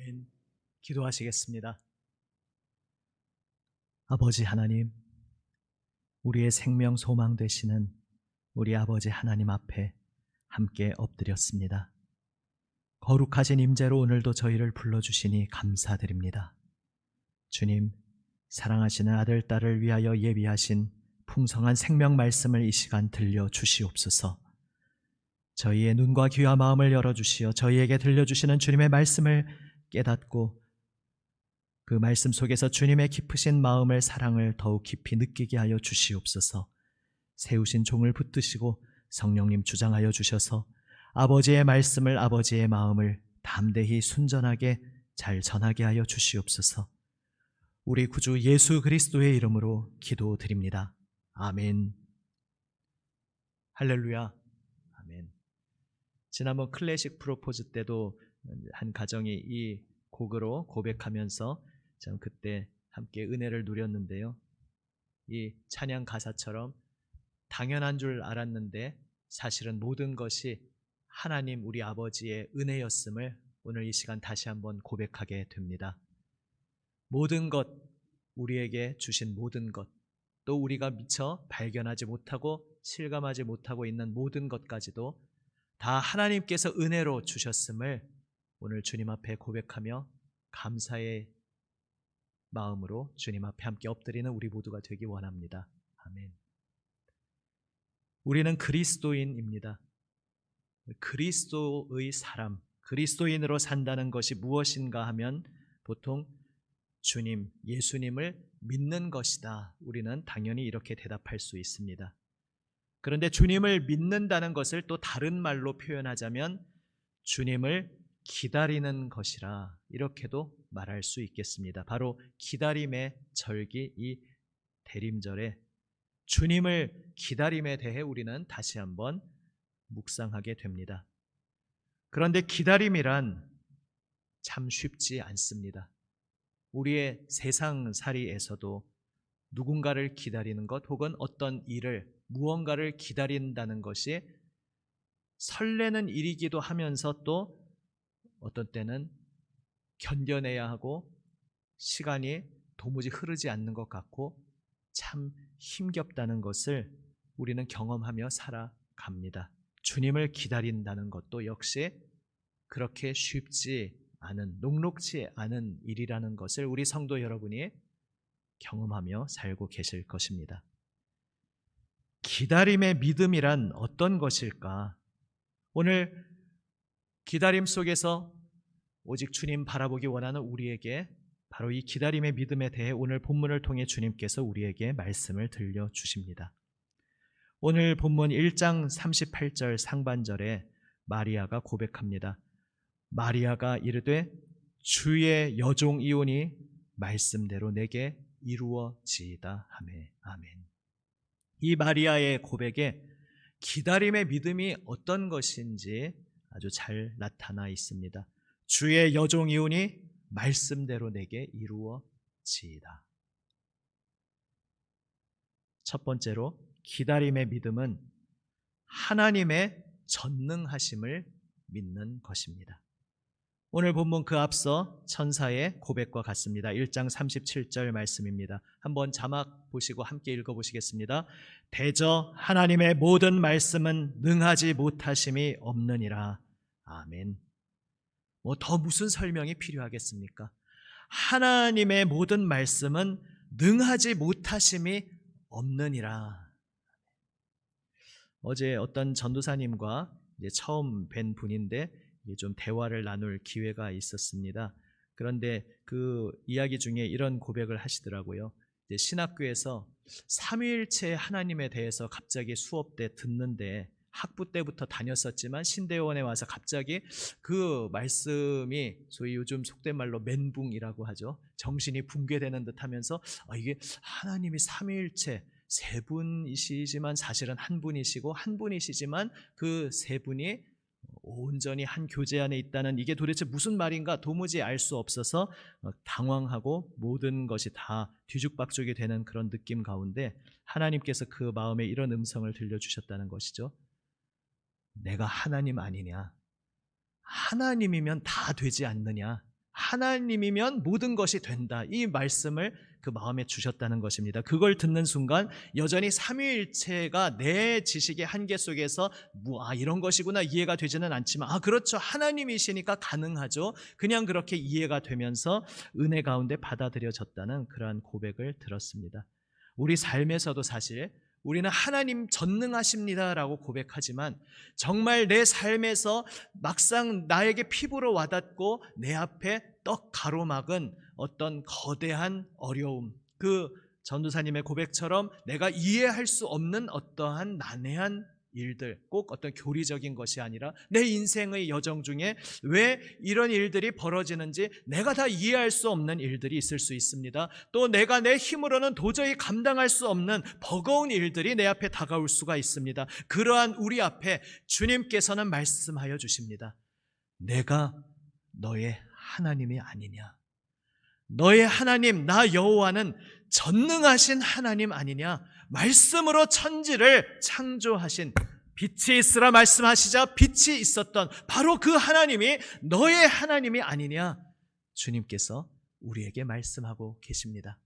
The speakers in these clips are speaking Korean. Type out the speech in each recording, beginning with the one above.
아멘. 기도하시겠습니다. 아버지 하나님, 우리의 생명 소망 되시는 우리 아버지 하나님 앞에 함께 엎드렸습니다. 거룩하신 임재로 오늘도 저희를 불러주시니 감사드립니다. 주님, 사랑하시는 아들, 딸을 위하여 예비하신 풍성한 생명 말씀을 이 시간 들려주시옵소서. 저희의 눈과 귀와 마음을 열어주시어 저희에게 들려주시는 주님의 말씀을 깨닫고 그 말씀 속에서 주님의 깊으신 마음을, 사랑을 더욱 깊이 느끼게 하여 주시옵소서. 세우신 종을 붙드시고 성령님 주장하여 주셔서 아버지의 말씀을, 아버지의 마음을 담대히 순전하게 잘 전하게 하여 주시옵소서. 우리 구주 예수 그리스도의 이름으로 기도드립니다. 아멘. 할렐루야. 아멘. 지난번 클래식 프로포즈 때도 한 가정이 이 곡으로 고백하면서 전 그때 함께 은혜를 누렸는데요. 이 찬양 가사처럼 당연한 줄 알았는데 사실은 모든 것이 하나님 우리 아버지의 은혜였음을 오늘 이 시간 다시 한번 고백하게 됩니다. 모든 것, 우리에게 주신 모든 것, 또 우리가 미처 발견하지 못하고 실감하지 못하고 있는 모든 것까지도 다 하나님께서 은혜로 주셨음을 오늘 주님 앞에 고백하며 감사의 마음으로 주님 앞에 함께 엎드리는 우리 모두가 되기 원합니다. 아멘. 우리는 그리스도인입니다. 그리스도의 사람, 그리스도인으로 산다는 것이 무엇인가 하면 보통 주님, 예수님을 믿는 것이다. 우리는 당연히 이렇게 대답할 수 있습니다. 그런데 주님을 믿는다는 것을 또 다른 말로 표현하자면 주님을 기다리는 것이라 이렇게도 말할 수 있겠습니다. 바로 기다림의 절기, 이 대림절에 주님을 기다림에 대해 우리는 다시 한번 묵상하게 됩니다. 그런데 기다림이란 참 쉽지 않습니다. 우리의 세상살이에서도 누군가를 기다리는 것 혹은 어떤 일을, 무언가를 기다린다는 것이 설레는 일이기도 하면서 또 어떤 때는 견뎌내야 하고 시간이 도무지 흐르지 않는 것 같고 참 힘겹다는 것을 우리는 경험하며 살아갑니다. 주님을 기다린다는 것도 역시 그렇게 쉽지 않은, 녹록지 않은 일이라는 것을 우리 성도 여러분이 경험하며 살고 계실 것입니다. 기다림의 믿음이란 어떤 것일까? 오늘 기다림 속에서 오직 주님 바라보기 원하는 우리에게 바로 이 기다림의 믿음에 대해 오늘 본문을 통해 주님께서 우리에게 말씀을 들려주십니다. 오늘 본문 1장 38절 상반절에 마리아가 고백합니다. 마리아가 이르되 주의 여종이오니 말씀대로 내게 이루어지이다 하매. 아멘. 이 마리아의 고백에 기다림의 믿음이 어떤 것인지 아주 잘 나타나 있습니다. 주의 여종이오니 말씀대로 내게 이루어지이다. 첫 번째로 기다림의 믿음은 하나님의 전능하심을 믿는 것입니다. 오늘 본문 그 앞서 천사의 고백과 같습니다. 1장 37절 말씀입니다. 한번 자막 보시고 함께 읽어보시겠습니다. 대저 하나님의 모든 말씀은 능하지 못하심이 없느니라. 아멘. 더 무슨 설명이 필요하겠습니까? 하나님의 모든 말씀은 능하지 못하심이 없느니라. 어제 어떤 전도사님과 이제 처음 뵌 분인데 좀 대화를 나눌 기회가 있었습니다. 그런데 그 이야기 중에 이런 고백을 하시더라고요. 이제 신학교에서 삼위일체 하나님에 대해서 갑자기 수업 때 듣는데 학부 때부터 다녔었지만 신대원에 와서 갑자기 그 말씀이 소위 요즘 속된 말로 멘붕이라고 하죠. 정신이 붕괴되는 듯 하면서 이게 하나님이 삼위일체 세 분이시지만 사실은 한 분이시고 한 분이시지만 그 세 분이 온전히 한 교제 안에 있다는 이게 도대체 무슨 말인가 도무지 알 수 없어서 당황하고 모든 것이 다 뒤죽박죽이 되는 그런 느낌 가운데 하나님께서 그 마음에 이런 음성을 들려주셨다는 것이죠. 내가 하나님 아니냐? 하나님이면 다 되지 않느냐? 하나님이면 모든 것이 된다. 이 말씀을 그 마음에 주셨다는 것입니다. 그걸 듣는 순간 여전히 삼위일체가 내 지식의 한계 속에서 이런 것이구나 이해가 되지는 않지만 그렇죠. 하나님이시니까 가능하죠. 그냥 그렇게 이해가 되면서 은혜 가운데 받아들여졌다는 그러한 고백을 들었습니다. 우리 삶에서도 사실 우리는 하나님 전능하십니다라고 고백하지만 정말 내 삶에서 막상 나에게 피부로 와닿고 내 앞에 떡 가로막은 어떤 거대한 어려움, 그 전도사님의 고백처럼 내가 이해할 수 없는 어떠한 난해한 일들, 꼭 어떤 교리적인 것이 아니라 내 인생의 여정 중에 왜 이런 일들이 벌어지는지 내가 다 이해할 수 없는 일들이 있을 수 있습니다. 또 내가 내 힘으로는 도저히 감당할 수 없는 버거운 일들이 내 앞에 다가올 수가 있습니다. 그러한 우리 앞에 주님께서는 말씀하여 주십니다. 내가 너의 하나님이 아니냐? 너의 하나님 나 여호와는 전능하신 하나님 아니냐? 말씀으로 천지를 창조하신, 빛이 있으라 말씀하시자 빛이 있었던 바로 그 하나님이 너의 하나님이 아니냐? 주님께서 우리에게 말씀하고 계십니다.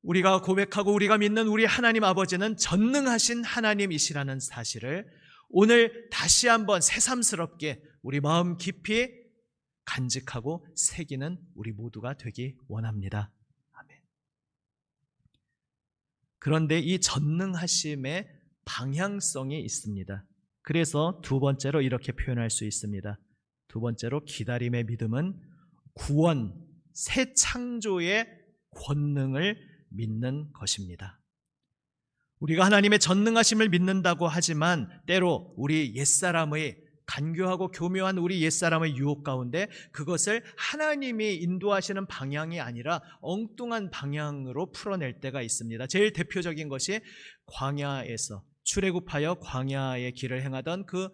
우리가 고백하고 우리가 믿는 우리 하나님 아버지는 전능하신 하나님이시라는 사실을 오늘 다시 한번 새삼스럽게 우리 마음 깊이 간직하고 새기는 우리 모두가 되기 원합니다. 아멘. 그런데 이 전능하심의 방향성이 있습니다. 그래서 두 번째로 이렇게 표현할 수 있습니다. 두 번째로 기다림의 믿음은 구원, 새 창조의 권능을 믿는 것입니다. 우리가 하나님의 전능하심을 믿는다고 하지만 때로 우리 옛사람의 간교하고 교묘한 우리 옛사람의 유혹 가운데 그것을 하나님이 인도하시는 방향이 아니라 엉뚱한 방향으로 풀어낼 때가 있습니다. 제일 대표적인 것이 광야에서 출애굽하여 광야의 길을 행하던 그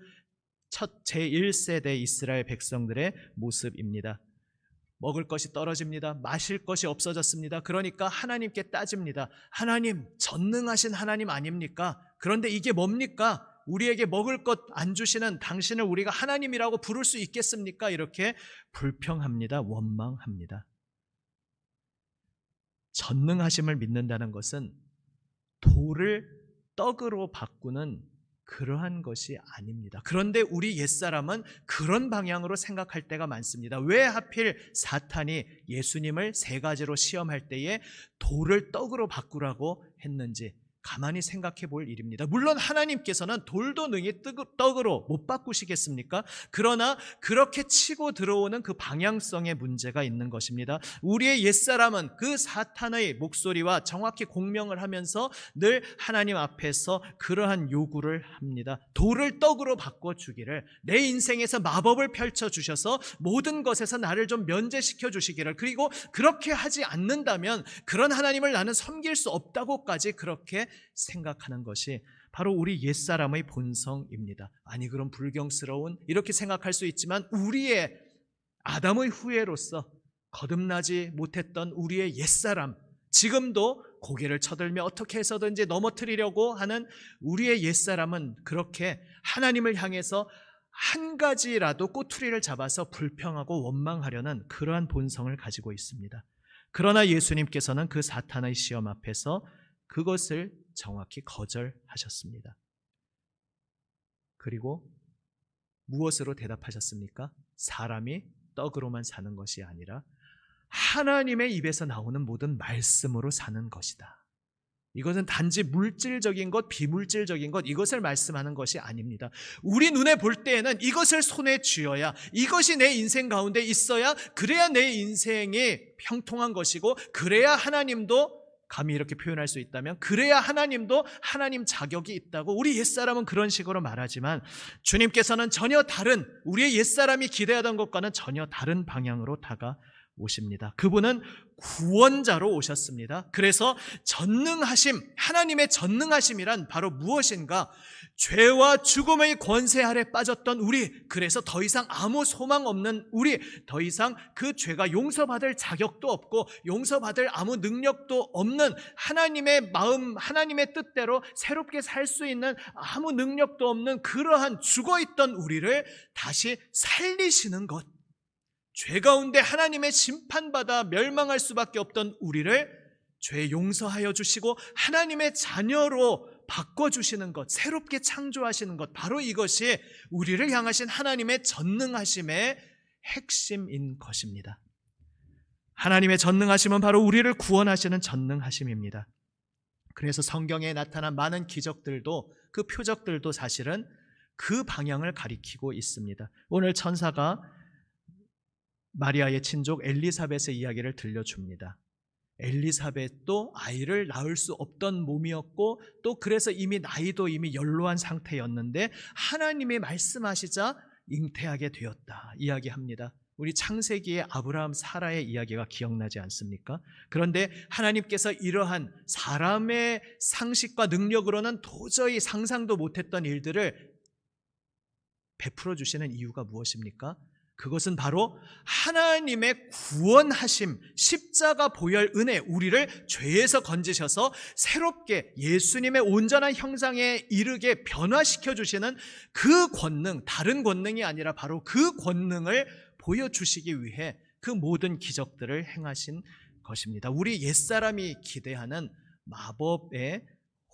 첫 제1세대 이스라엘 백성들의 모습입니다. 먹을 것이 떨어집니다. 마실 것이 없어졌습니다. 그러니까 하나님께 따집니다. 하나님, 전능하신 하나님 아닙니까? 그런데 이게 뭡니까? 우리에게 먹을 것 안 주시는 당신을 우리가 하나님이라고 부를 수 있겠습니까? 이렇게 불평합니다. 원망합니다. 전능하심을 믿는다는 것은 돌을 떡으로 바꾸는 그러한 것이 아닙니다. 그런데 우리 옛사람은 그런 방향으로 생각할 때가 많습니다. 왜 하필 사탄이 예수님을 세 가지로 시험할 때에 돌을 떡으로 바꾸라고 했는지 가만히 생각해 볼 일입니다. 물론 하나님께서는 돌도 능히 떡으로 못 바꾸시겠습니까? 그러나 그렇게 치고 들어오는 그 방향성의 문제가 있는 것입니다. 우리의 옛사람은 그 사탄의 목소리와 정확히 공명을 하면서 늘 하나님 앞에서 그러한 요구를 합니다. 돌을 떡으로 바꿔주기를, 내 인생에서 마법을 펼쳐주셔서 모든 것에서 나를 좀 면제시켜 주시기를, 그리고 그렇게 하지 않는다면 그런 하나님을 나는 섬길 수 없다고까지 그렇게 생각하는 것이 바로 우리 옛사람의 본성입니다. 아니 그럼 불경스러운 이렇게 생각할 수 있지만 우리의 아담의 후예로서 거듭나지 못했던 우리의 옛사람, 지금도 고개를 쳐들며 어떻게 해서든지 넘어뜨리려고 하는 우리의 옛사람은 그렇게 하나님을 향해서 한 가지라도 꼬투리를 잡아서 불평하고 원망하려는 그러한 본성을 가지고 있습니다. 그러나 예수님께서는 그 사탄의 시험 앞에서 그것을 정확히 거절하셨습니다. 그리고 무엇으로 대답하셨습니까? 사람이 떡으로만 사는 것이 아니라 하나님의 입에서 나오는 모든 말씀으로 사는 것이다. 이것은 단지 물질적인 것, 비물질적인 것, 이것을 말씀하는 것이 아닙니다. 우리 눈에 볼 때에는 이것을 손에 쥐어야, 이것이 내 인생 가운데 있어야, 그래야 내 인생이 형통한 것이고, 그래야 하나님도, 감히 이렇게 표현할 수 있다면 그래야 하나님도 하나님 자격이 있다고 우리 옛사람은 그런 식으로 말하지만 주님께서는 전혀 다른, 우리의 옛사람이 기대하던 것과는 전혀 다른 방향으로 다가오십니다. 그분은 구원자로 오셨습니다. 그래서 전능하심, 하나님의 전능하심이란 바로 무엇인가? 죄와 죽음의 권세 아래 빠졌던 우리, 그래서 더 이상 아무 소망 없는 우리, 더 이상 그 죄가 용서받을 자격도 없고 용서받을 아무 능력도 없는, 하나님의 마음, 하나님의 뜻대로 새롭게 살 수 있는 아무 능력도 없는 그러한 죽어있던 우리를 다시 살리시는 것, 죄 가운데 하나님의 심판받아 멸망할 수밖에 없던 우리를 죄 용서하여 주시고 하나님의 자녀로 바꿔주시는 것, 새롭게 창조하시는 것, 바로 이것이 우리를 향하신 하나님의 전능하심의 핵심인 것입니다. 하나님의 전능하심은 바로 우리를 구원하시는 전능하심입니다. 그래서 성경에 나타난 많은 기적들도, 그 표적들도 사실은 그 방향을 가리키고 있습니다. 오늘 천사가 마리아의 친족 엘리사벳의 이야기를 들려줍니다. 엘리사벳도 아이를 낳을 수 없던 몸이었고, 또 그래서 나이도 이미 연로한 상태였는데 하나님이 말씀하시자 잉태하게 되었다 이야기합니다. 우리 창세기의 아브라함 사라의 이야기가 기억나지 않습니까? 그런데 하나님께서 이러한 사람의 상식과 능력으로는 도저히 상상도 못했던 일들을 베풀어 주시는 이유가 무엇입니까? 그것은 바로 하나님의 구원하심, 십자가 보혈 은혜, 우리를 죄에서 건지셔서 새롭게 예수님의 온전한 형상에 이르게 변화시켜 주시는 그 권능, 다른 권능이 아니라 바로 그 권능을 보여주시기 위해 그 모든 기적들을 행하신 것입니다. 우리 옛사람이 기대하는 마법에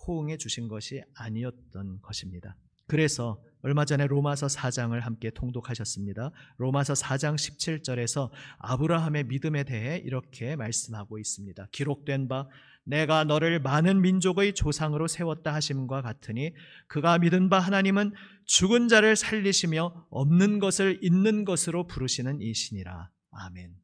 호응해 주신 것이 아니었던 것입니다. 그래서 얼마 전에 로마서 4장을 함께 통독하셨습니다. 로마서 4장 17절에서 아브라함의 믿음에 대해 이렇게 말씀하고 있습니다. 기록된 바 내가 너를 많은 민족의 조상으로 세웠다 하심과 같으니 그가 믿은 바 하나님은 죽은 자를 살리시며 없는 것을 있는 것으로 부르시는 이시니라. 아멘.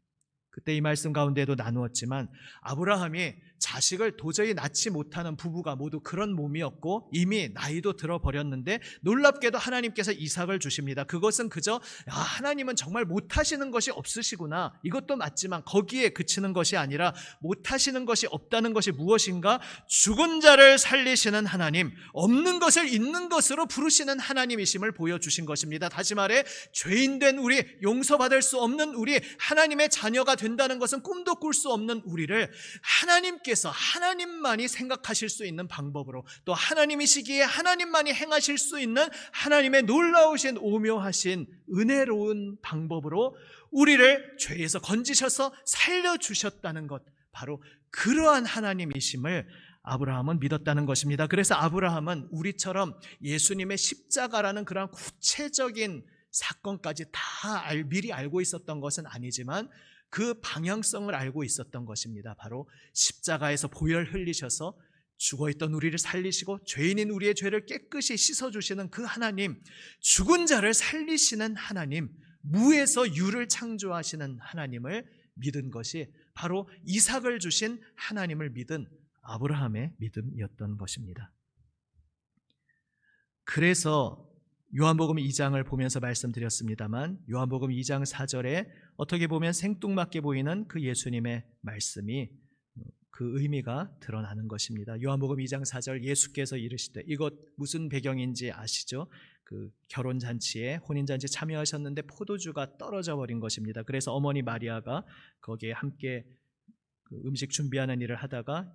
그때 이 말씀 가운데도 나누었지만 아브라함이 자식을 도저히 낳지 못하는 부부가 모두 그런 몸이었고 이미 나이도 들어버렸는데 놀랍게도 하나님께서 이삭을 주십니다. 그것은 그저 하나님은 정말 못하시는 것이 없으시구나, 이것도 맞지만 거기에 그치는 것이 아니라 못하시는 것이 없다는 것이 무엇인가? 죽은 자를 살리시는 하나님, 없는 것을 있는 것으로 부르시는 하나님이심을 보여주신 것입니다. 다시 말해 죄인된 우리, 용서받을 수 없는 우리, 하나님의 자녀가 된다는 것은 꿈도 꿀 수 없는 우리를 하나님만이 생각하실 수 있는 방법으로, 또 하나님이시기에 하나님만이 행하실 수 있는 하나님의 놀라우신 오묘하신 은혜로운 방법으로 우리를 죄에서 건지셔서 살려주셨다는 것, 바로 그러한 하나님이심을 아브라함은 믿었다는 것입니다. 그래서 아브라함은 우리처럼 예수님의 십자가라는 그런 구체적인 사건까지 다 미리 알고 있었던 것은 아니지만 그 방향성을 알고 있었던 것입니다. 바로 십자가에서 보혈 흘리셔서 죽어있던 우리를 살리시고 죄인인 우리의 죄를 깨끗이 씻어주시는 그 하나님, 죽은 자를 살리시는 하나님, 무에서 유를 창조하시는 하나님을 믿은 것이 바로 이삭을 주신 하나님을 믿은 아브라함의 믿음이었던 것입니다. 그래서 요한복음 2장을 보면서 말씀드렸습니다만 요한복음 2장 4절에 어떻게 보면 생뚱맞게 보이는 그 예수님의 말씀이 그 의미가 드러나는 것입니다. 요한복음 2장 4절 예수께서 이르시되, 이것 무슨 배경인지 아시죠? 그 결혼잔치에, 혼인잔치에 참여하셨는데 포도주가 떨어져 버린 것입니다. 그래서 어머니 마리아가 거기에 함께 그 음식 준비하는 일을 하다가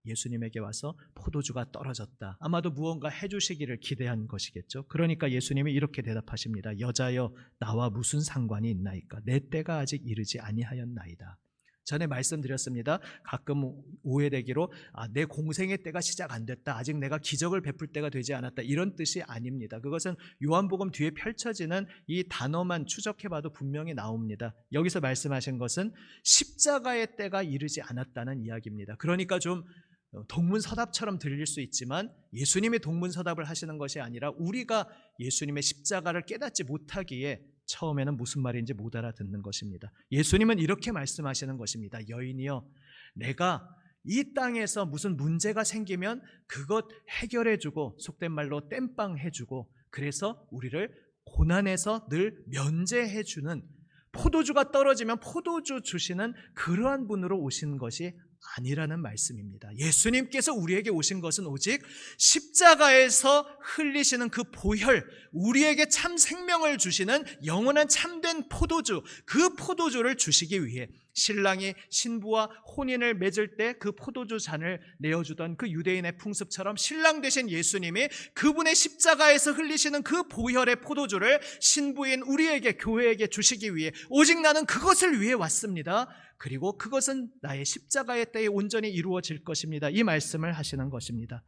예수님에게 와서 포도주가 떨어졌다, 아마도 무언가 해주시기를 기대한 것이겠죠. 그러니까 예수님이 이렇게 대답하십니다. 여자여, 나와 무슨 상관이 있나이까? 내 때가 아직 이르지 아니하였나이다. 전에 말씀드렸습니다. 가끔 오해되기로 내 공생의 때가 시작 안 됐다, 아직 내가 기적을 베풀 때가 되지 않았다, 이런 뜻이 아닙니다. 그것은 요한복음 뒤에 펼쳐지는 이 단어만 추적해봐도 분명히 나옵니다. 여기서 말씀하신 것은 십자가의 때가 이르지 않았다는 이야기입니다. 그러니까 좀 동문서답처럼 들릴 수 있지만 예수님이 동문서답을 하시는 것이 아니라 우리가 예수님의 십자가를 깨닫지 못하기에 처음에는 무슨 말인지 못 알아듣는 것입니다. 예수님은 이렇게 말씀하시는 것입니다. 여인이여, 내가 이 땅에서 무슨 문제가 생기면 그것 해결해주고, 속된 말로 땜빵 해주고, 그래서 우리를 고난에서 늘 면제해주는, 포도주가 떨어지면 포도주 주시는 그러한 분으로 오신 것이 아니라는 말씀입니다. 예수님께서 우리에게 오신 것은 오직 십자가에서 흘리시는 그 보혈, 우리에게 참 생명을 주시는 영원한 참된 포도주, 그 포도주를 주시기 위해 신랑이 신부와 혼인을 맺을 때 그 포도주 잔을 내어주던 그 유대인의 풍습처럼 신랑 되신 예수님이 그분의 십자가에서 흘리시는 그 보혈의 포도주를 신부인 우리에게, 교회에게 주시기 위해 오직 나는 그것을 위해 왔습니다. 그리고 그것은 나의 십자가의 때에 온전히 이루어질 것입니다. 이 말씀을 하시는 것입니다.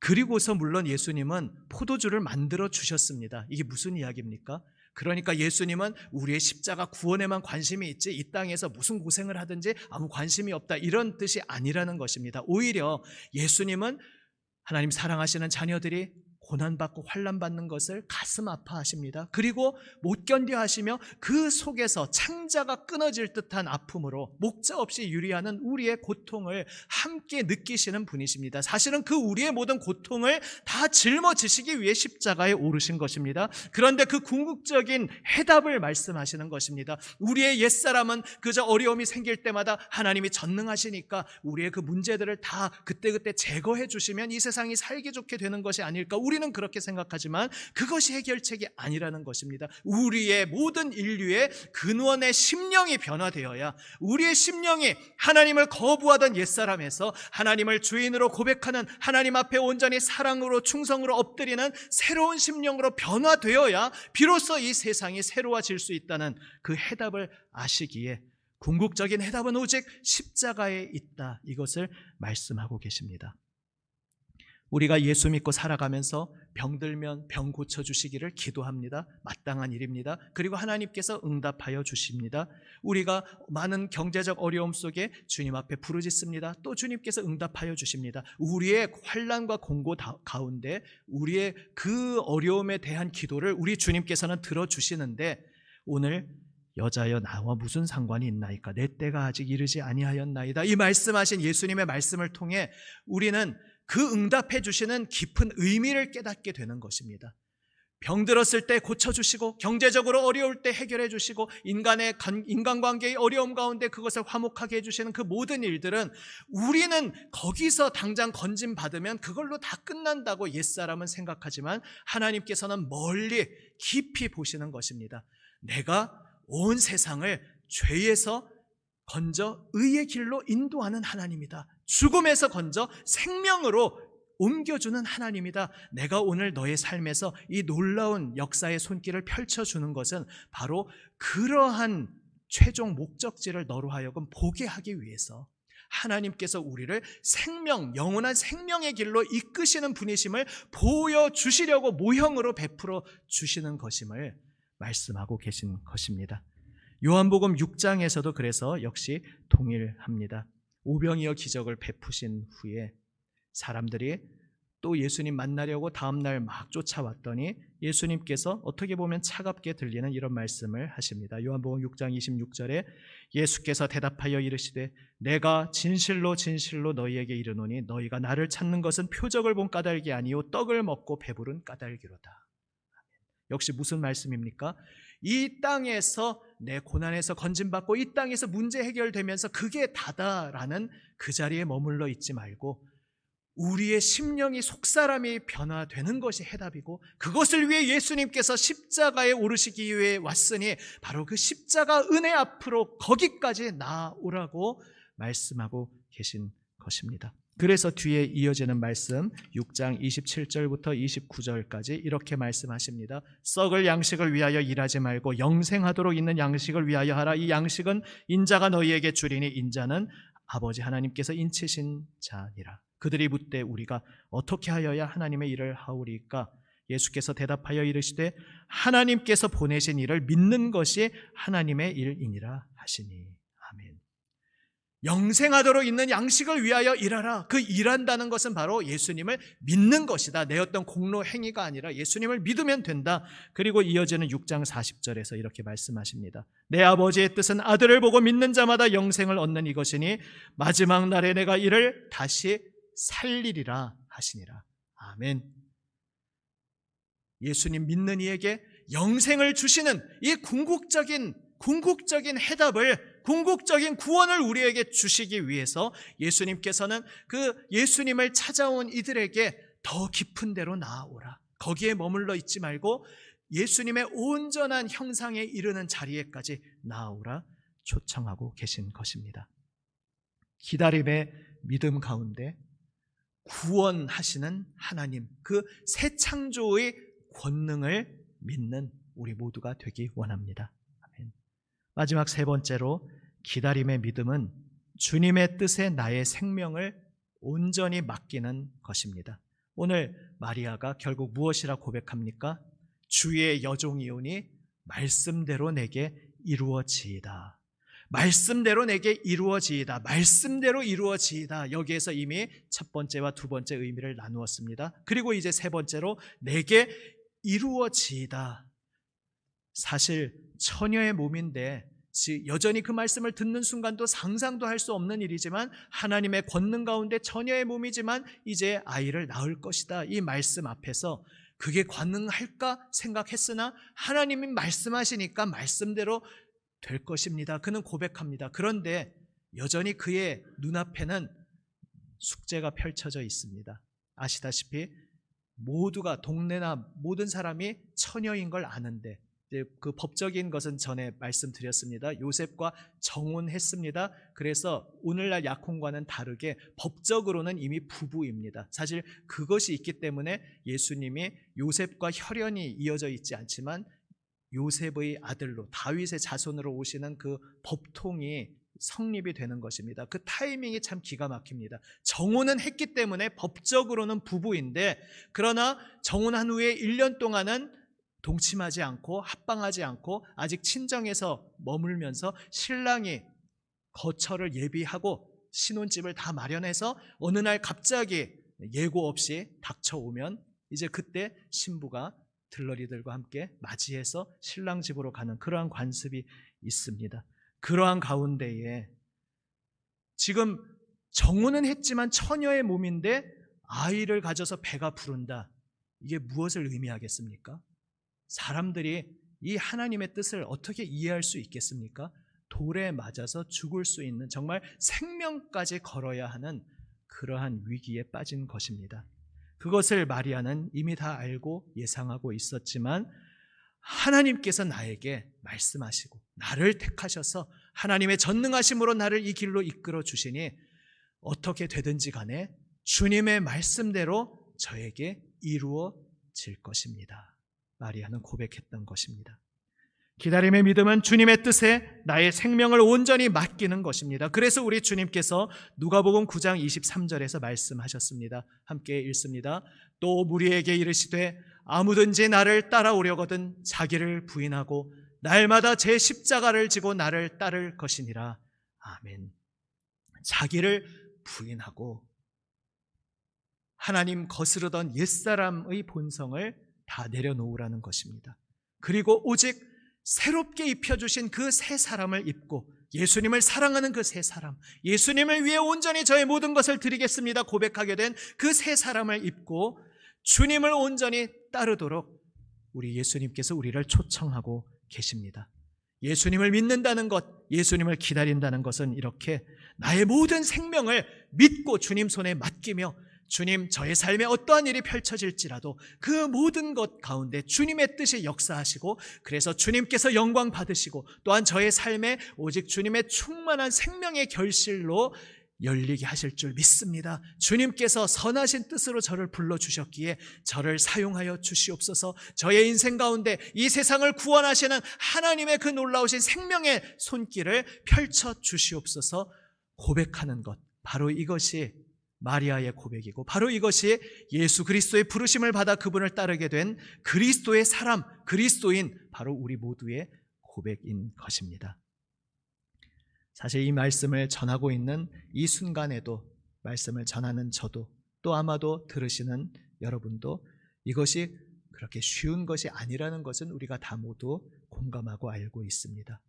그리고서 물론 예수님은 포도주를 만들어 주셨습니다. 이게 무슨 이야기입니까? 그러니까 예수님은 우리의 십자가 구원에만 관심이 있지 이 땅에서 무슨 고생을 하든지 아무 관심이 없다, 이런 뜻이 아니라는 것입니다. 오히려 예수님은 하나님 사랑하시는 자녀들이 고난받고 환난받는 것을 가슴 아파하십니다. 그리고 못 견뎌 하시며 그 속에서 창자가 끊어질 듯한 아픔으로 목자 없이 유리하는 우리의 고통을 함께 느끼시는 분이십니다. 사실은 그 우리의 모든 고통을 다 짊어지시기 위해 십자가에 오르신 것입니다. 그런데 그 궁극적인 해답을 말씀하시는 것입니다. 우리의 옛사람은 그저 어려움이 생길 때마다 하나님이 전능하시니까 우리의 그 문제들을 다 그때그때 제거해 주시면 이 세상이 살기 좋게 되는 것이 아닐까, 우리는 그렇게 생각하지만 그것이 해결책이 아니라는 것입니다. 우리의 모든 인류의 근원의 심령이 변화되어야, 우리의 심령이 하나님을 거부하던 옛사람에서 하나님을 주인으로 고백하는, 하나님 앞에 온전히 사랑으로 충성으로 엎드리는 새로운 심령으로 변화되어야 비로소 이 세상이 새로워질 수 있다는 그 해답을 아시기에 궁극적인 해답은 오직 십자가에 있다, 이것을 말씀하고 계십니다. 우리가 예수 믿고 살아가면서 병들면 병 고쳐주시기를 기도합니다. 마땅한 일입니다. 그리고 하나님께서 응답하여 주십니다. 우리가 많은 경제적 어려움 속에 주님 앞에 부르짖습니다. 또 주님께서 응답하여 주십니다. 우리의 환난과 공고 가운데 우리의 그 어려움에 대한 기도를 우리 주님께서는 들어주시는데, 오늘 여자여 나와 무슨 상관이 있나이까, 내 때가 아직 이르지 아니하였나이다, 이 말씀하신 예수님의 말씀을 통해 우리는 그 응답해 주시는 깊은 의미를 깨닫게 되는 것입니다. 병들었을 때 고쳐주시고, 경제적으로 어려울 때 해결해 주시고, 인간관계의 어려움 가운데 그것을 화목하게 해주시는 그 모든 일들은 우리는 거기서 당장 건짐받으면 그걸로 다 끝난다고 옛사람은 생각하지만 하나님께서는 멀리 깊이 보시는 것입니다. 내가 온 세상을 죄에서 건져 의의 길로 인도하는 하나님이다. 죽음에서 건져 생명으로 옮겨주는 하나님이다. 내가 오늘 너의 삶에서 이 놀라운 역사의 손길을 펼쳐주는 것은 바로 그러한 최종 목적지를 너로 하여금 보게 하기 위해서 하나님께서 우리를 생명, 영원한 생명의 길로 이끄시는 분이심을 보여주시려고 모형으로 베풀어 주시는 것임을 말씀하고 계신 것입니다. 요한복음 6장에서도 그래서 역시 동일합니다. 오병이어 기적을 베푸신 후에 사람들이 또 예수님 만나려고 다음날 막 쫓아왔더니 예수님께서 어떻게 보면 차갑게 들리는 이런 말씀을 하십니다. 요한복음 6장 26절에 예수께서 대답하여 이르시되 내가 진실로 진실로 너희에게 이르노니 너희가 나를 찾는 것은 표적을 본 까닭이 아니요 떡을 먹고 배부른 까닭이로다. 역시 무슨 말씀입니까? 이 땅에서 내 고난에서 건짐받고 이 땅에서 문제 해결되면서 그게 다다라는 그 자리에 머물러 있지 말고 우리의 심령이, 속사람이 변화되는 것이 해답이고, 그것을 위해 예수님께서 십자가에 오르시기 위해 왔으니 바로 그 십자가 은혜 앞으로 거기까지 나아오라고 말씀하고 계신 것입니다. 그래서 뒤에 이어지는 말씀 6장 27절부터 29절까지 이렇게 말씀하십니다. 썩을 양식을 위하여 일하지 말고 영생하도록 있는 양식을 위하여 하라. 이 양식은 인자가 너희에게 주리니 인자는 아버지 하나님께서 인치신 자니라. 그들이 묻되 우리가 어떻게 하여야 하나님의 일을 하오리까? 예수께서 대답하여 이르시되 하나님께서 보내신 일을 믿는 것이 하나님의 일이니라 하시니. 아멘. 영생하도록 있는 양식을 위하여 일하라. 그 일한다는 것은 바로 예수님을 믿는 것이다. 내 어떤 공로 행위가 아니라 예수님을 믿으면 된다. 그리고 이어지는 6장 40절에서 이렇게 말씀하십니다. 내 아버지의 뜻은 아들을 보고 믿는 자마다 영생을 얻는 이것이니 마지막 날에 내가 이를 다시 살리리라 하시니라. 아멘. 예수님 믿는 이에게 영생을 주시는 이 궁극적인 해답을 궁극적인 구원을 우리에게 주시기 위해서 예수님께서는 그 예수님을 찾아온 이들에게 더 깊은 데로 나아오라, 거기에 머물러 있지 말고 예수님의 온전한 형상에 이르는 자리에까지 나아오라 초청하고 계신 것입니다. 기다림의 믿음 가운데 구원하시는 하나님, 그 새 창조의 권능을 믿는 우리 모두가 되기 원합니다. 아멘. 마지막 세 번째로, 기다림의 믿음은 주님의 뜻에 나의 생명을 온전히 맡기는 것입니다. 오늘 마리아가 결국 무엇이라 고백합니까? 주의 여종이오니 말씀대로 내게 이루어지이다. 말씀대로 내게 이루어지이다. 말씀대로 이루어지이다. 여기에서 이미 첫 번째와 두 번째 의미를 나누었습니다. 그리고 이제 세 번째로, 내게 이루어지이다. 사실 처녀의 몸인데 여전히 그 말씀을 듣는 순간도 상상도 할 수 없는 일이지만, 하나님의 권능 가운데 처녀의 몸이지만 이제 아이를 낳을 것이다, 이 말씀 앞에서 그게 가능할까 생각했으나 하나님이 말씀하시니까 말씀대로 될 것입니다. 그는 고백합니다. 그런데 여전히 그의 눈앞에는 숙제가 펼쳐져 있습니다. 아시다시피 모두가, 동네나 모든 사람이 처녀인 걸 아는데, 그 법적인 것은 전에 말씀드렸습니다. 요셉과 정혼했습니다. 그래서 오늘날 약혼과는 다르게 법적으로는 이미 부부입니다. 사실 그것이 있기 때문에 예수님이 요셉과 혈연이 이어져 있지 않지만 요셉의 아들로, 다윗의 자손으로 오시는 그 법통이 성립이 되는 것입니다. 그 타이밍이 참 기가 막힙니다. 정혼은 했기 때문에 법적으로는 부부인데, 그러나 정혼한 후에 1년 동안은 동침하지 않고 합방하지 않고 아직 친정에서 머물면서 신랑이 거처를 예비하고 신혼집을 다 마련해서 어느 날 갑자기 예고 없이 닥쳐오면 이제 그때 신부가 들러리들과 함께 맞이해서 신랑 집으로 가는 그러한 관습이 있습니다. 그러한 가운데에 지금 정혼은 했지만 처녀의 몸인데 아이를 가져서 배가 부른다. 이게 무엇을 의미하겠습니까? 사람들이 이 하나님의 뜻을 어떻게 이해할 수 있겠습니까? 돌에 맞아서 죽을 수 있는, 정말 생명까지 걸어야 하는 그러한 위기에 빠진 것입니다. 그것을 마리아는 이미 다 알고 예상하고 있었지만, 하나님께서 나에게 말씀하시고 나를 택하셔서 하나님의 전능하심으로 나를 이 길로 이끌어 주시니 어떻게 되든지 간에 주님의 말씀대로 저에게 이루어질 것입니다. 마리아는 고백했던 것입니다. 기다림의 믿음은 주님의 뜻에 나의 생명을 온전히 맡기는 것입니다. 그래서 우리 주님께서 누가복음 9장 23절에서 말씀하셨습니다. 함께 읽습니다. 또 무리에게 이르시되 아무든지 나를 따라오려거든 자기를 부인하고 날마다 제 십자가를 지고 나를 따를 것이니라. 아멘. 자기를 부인하고 하나님 거스르던 옛사람의 본성을 다 내려놓으라는 것입니다. 그리고 오직 새롭게 입혀주신 그 새 사람을 입고 예수님을 사랑하는 그 새 사람, 예수님을 위해 온전히 저의 모든 것을 드리겠습니다 고백하게 된 그 새 사람을 입고 주님을 온전히 따르도록 우리 예수님께서 우리를 초청하고 계십니다. 예수님을 믿는다는 것, 예수님을 기다린다는 것은 이렇게 나의 모든 생명을 믿고 주님 손에 맡기며, 주님, 저의 삶에 어떠한 일이 펼쳐질지라도 그 모든 것 가운데 주님의 뜻이 역사하시고, 그래서 주님께서 영광 받으시고 또한 저의 삶에 오직 주님의 충만한 생명의 결실로 열리게 하실 줄 믿습니다. 주님께서 선하신 뜻으로 저를 불러주셨기에 저를 사용하여 주시옵소서. 저의 인생 가운데 이 세상을 구원하시는 하나님의 그 놀라우신 생명의 손길을 펼쳐 주시옵소서. 고백하는 것, 바로 이것이 마리아의 고백이고, 바로 이것이 예수 그리스도의 부르심을 받아 그분을 따르게 된 그리스도의 사람, 그리스도인 바로 우리 모두의 고백인 것입니다. 사실 이 말씀을 전하고 있는 이 순간에도, 말씀을 전하는 저도, 또 아마도 들으시는 여러분도 이것이 그렇게 쉬운 것이 아니라는 것은 우리가 다 모두 공감하고 알고 있습니다.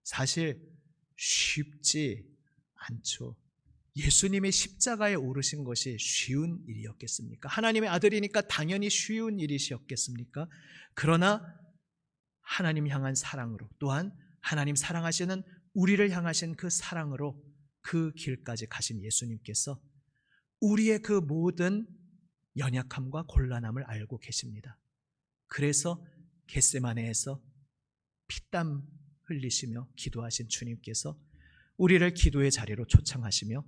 사실 쉽지 않죠. 예수님이 십자가에 오르신 것이 쉬운 일이었겠습니까? 하나님의 아들이니까 당연히 쉬운 일이셨겠습니까? 그러나 하나님 향한 사랑으로, 또한 하나님 사랑하시는 우리를 향하신 그 사랑으로 그 길까지 가신 예수님께서 우리의 그 모든 연약함과 곤란함을 알고 계십니다. 그래서 겟세마네에서 피땀 흘리시며 기도하신 주님께서 우리를 기도의 자리로 초청하시며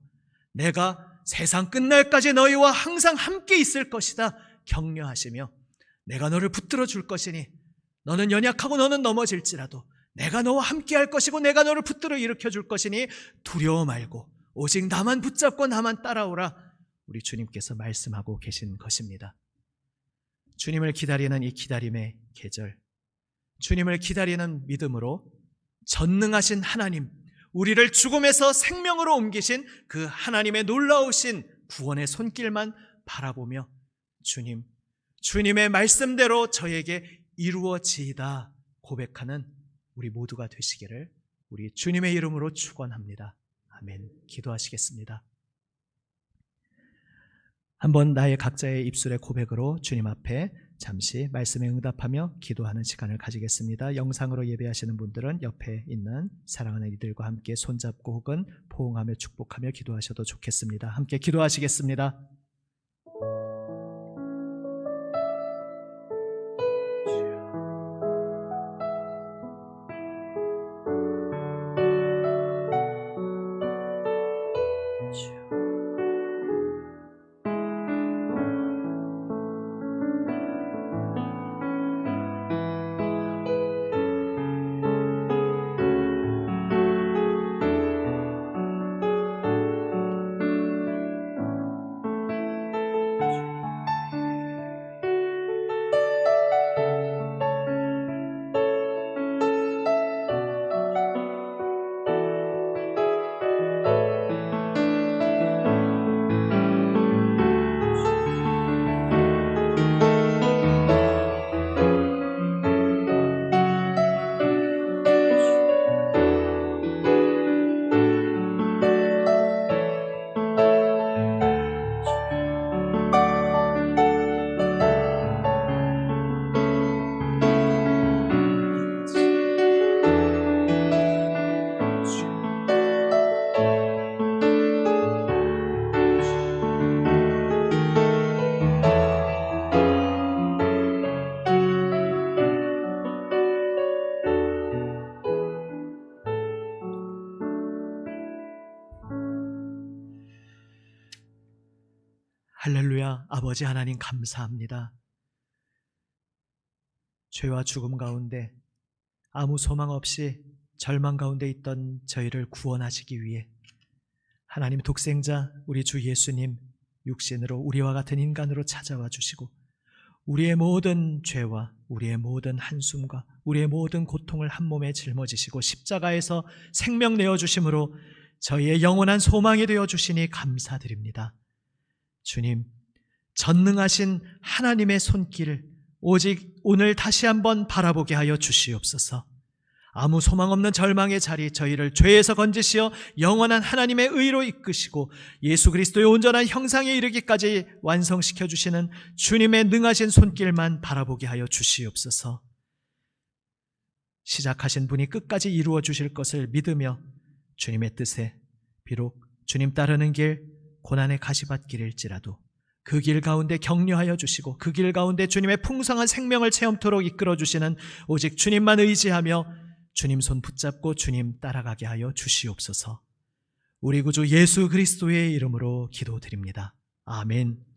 내가 세상 끝날까지 너희와 항상 함께 있을 것이다 격려하시며 내가 너를 붙들어 줄 것이니 너는 연약하고 너는 넘어질지라도 내가 너와 함께 할 것이고 내가 너를 붙들어 일으켜 줄 것이니 두려워 말고 오직 나만 붙잡고 나만 따라오라 우리 주님께서 말씀하고 계신 것입니다. 주님을 기다리는 이 기다림의 계절, 주님을 기다리는 믿음으로 전능하신 하나님, 우리를 죽음에서 생명으로 옮기신 그 하나님의 놀라우신 구원의 손길만 바라보며 주님의 말씀대로 저에게 이루어지이다 고백하는 우리 모두가 되시기를 우리 주님의 이름으로 축원합니다. 아멘. 기도하시겠습니다. 한번 나의 각자의 입술의 고백으로 주님 앞에 잠시 말씀에 응답하며 기도하는 시간을 가지겠습니다. 영상으로 예배하시는 분들은 옆에 있는 사랑하는 이들과 함께 손잡고 혹은 포옹하며 축복하며 기도하셔도 좋겠습니다. 함께 기도하시겠습니다. 할렐루야. 아버지 하나님 감사합니다. 죄와 죽음 가운데 아무 소망 없이 절망 가운데 있던 저희를 구원하시기 위해 하나님 독생자 우리 주 예수님 육신으로 우리와 같은 인간으로 찾아와 주시고 우리의 모든 죄와 우리의 모든 한숨과 우리의 모든 고통을 한 몸에 짊어지시고 십자가에서 생명 내어주심으로 저희의 영원한 소망이 되어주시니 감사드립니다. 주님, 전능하신 하나님의 손길을 오직 오늘 다시 한번 바라보게 하여 주시옵소서. 아무 소망 없는 절망의 자리 저희를 죄에서 건지시어 영원한 하나님의 의로 이끄시고 예수 그리스도의 온전한 형상에 이르기까지 완성시켜 주시는 주님의 능하신 손길만 바라보게 하여 주시옵소서. 시작하신 분이 끝까지 이루어 주실 것을 믿으며 주님의 뜻에 비록 주님 따르는 길 고난의 가시밭길일지라도 그 길 가운데 격려하여 주시고 그 길 가운데 주님의 풍성한 생명을 체험토록 이끌어 주시는 오직 주님만 의지하며 주님 손 붙잡고 주님 따라가게 하여 주시옵소서. 우리 구주 예수 그리스도의 이름으로 기도드립니다. 아멘.